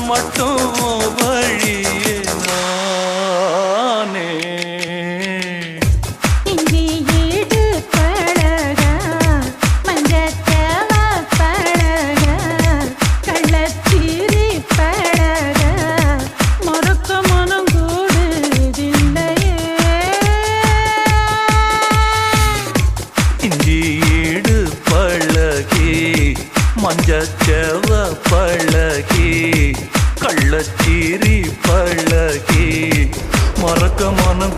மட்டும் வழியே நானே. இஞ்சி ஈடு பழகா மஞ்சச்சவ பழகா கள்ளச்சீரி பழகா மறக்க மனம் கூடுதில்லையே. இஞ்சி ஈடு பழகி மஞ்சச்செவ பழகி கள்ளச்சீரி பழகி மறக்க மனம்